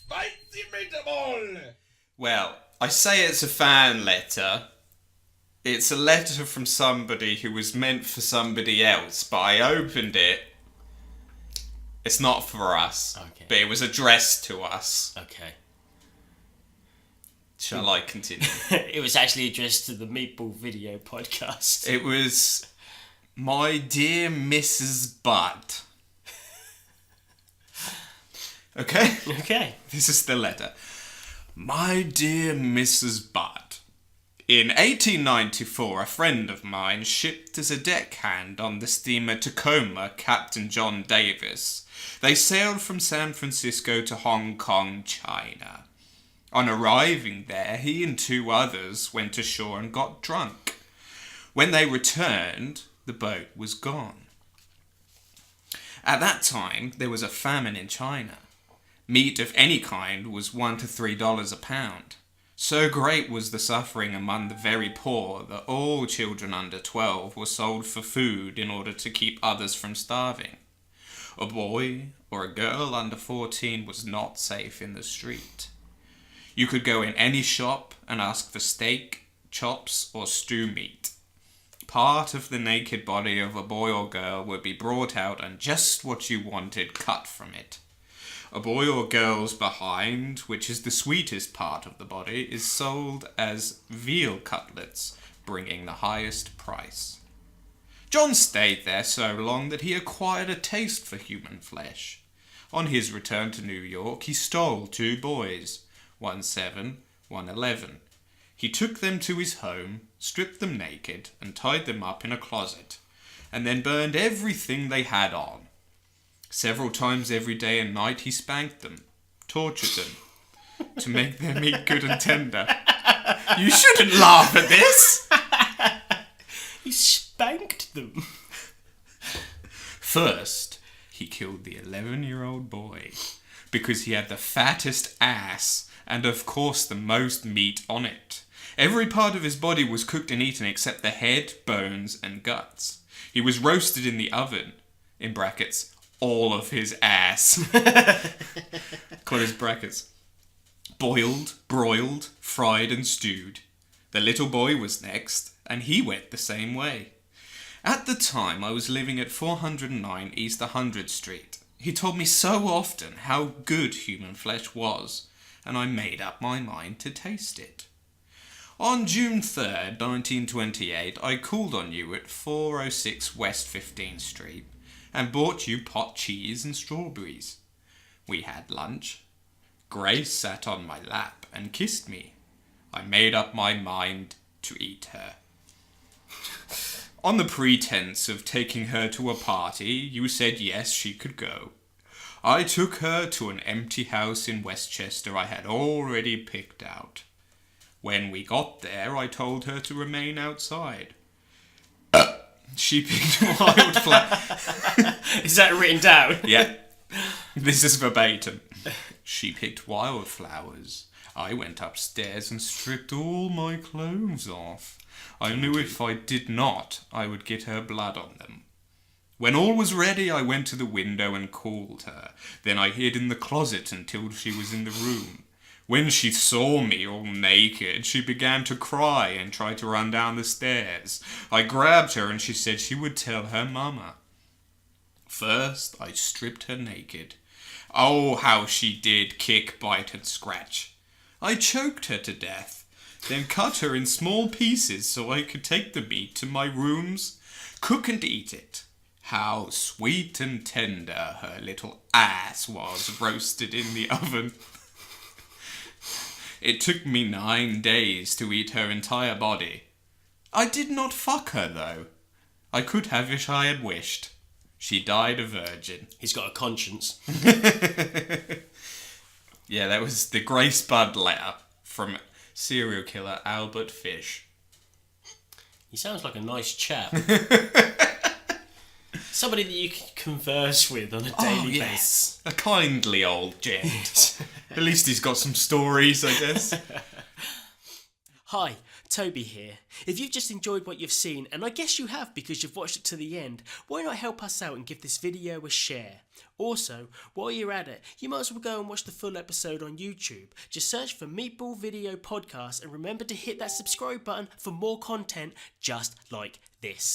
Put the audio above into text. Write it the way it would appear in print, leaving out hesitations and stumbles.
spicy meatball! Well, I say it's a fan letter. It's a letter from somebody who was meant for somebody else, but I opened it. It's not for us, but it was addressed to us. Okay. Shall I continue? It was actually addressed to the Meatball Video Podcast. It was, my dear Mrs. Butt. Okay? Okay. This is the letter. My dear Mrs. Butt. In 1894, a friend of mine shipped as a deckhand on the steamer Tacoma, Captain John Davis. They sailed from San Francisco to Hong Kong, China. On arriving there, he and two others went ashore and got drunk. When they returned, the boat was gone. At that time, there was a famine in China. Meat of any kind was $1 to $3 a pound. So great was the suffering among the very poor that all children under 12 were sold for food in order to keep others from starving. A boy or a girl under 14 was not safe in the street. You could go in any shop and ask for steak, chops, or stew meat. Part of the naked body of a boy or girl would be brought out and just what you wanted cut from it. A boy or girl's behind, which is the sweetest part of the body, is sold as veal cutlets, bringing the highest price. John stayed there so long that he acquired a taste for human flesh. On his return to New York, he stole two boys, one 7, one 11. He took them to his home, stripped them naked, and tied them up in a closet, and then burned everything they had on. Several times every day and night he spanked them, tortured them, to make their meat good and tender. You shouldn't laugh at this! He spanked them. First, he killed the 11-year-old boy, because he had the fattest ass, and of course the most meat on it. Every part of his body was cooked and eaten except the head, bones, and guts. He was roasted in the oven, in brackets, all of his ass. Close brackets. Boiled, broiled, fried and stewed. The little boy was next, and he went the same way. At the time, I was living at 409 East 100th Street. He told me so often how good human flesh was, and I made up my mind to taste it. On June 3rd, 1928, I called on you at 406 West 15th Street, and bought you pot cheese and strawberries. We had lunch. Grace sat on my lap and kissed me. I made up my mind to eat her. On the pretense of taking her to a party, you said yes, she could go. I took her to an empty house in Westchester I had already picked out. When we got there, I told her to remain outside. She picked wildflowers. Is that written down? Yeah. This is verbatim. She picked wildflowers. I went upstairs and stripped all my clothes off. I knew if I did not, I would get her blood on them. When all was ready, I went to the window and called her. Then I hid in the closet until she was in the room. When she saw me all naked, she began to cry and tried to run down the stairs. I grabbed her and she said she would tell her mama. First, I stripped her naked. Oh, how she did kick, bite and scratch. I choked her to death, then cut her in small pieces so I could take the meat to my rooms, cook and eat it. How sweet and tender her little ass was roasted in the oven. It took me 9 days to eat her entire body. I did not fuck her, though. I could have if I had wished. She died a virgin. He's got a conscience. Yeah, that was the Grace Budd letter from serial killer Albert Fish. He sounds like a nice chap. Somebody that you can converse with on a daily basis. A kindly old gent. At least he's got some stories, I guess. Hi, Toby here. If you've just enjoyed what you've seen, and I guess you have because you've watched it to the end, why not help us out and give this video a share? Also, while you're at it, you might as well go and watch the full episode on YouTube. Just search for Meatball Video Podcast and remember to hit that subscribe button for more content just like this.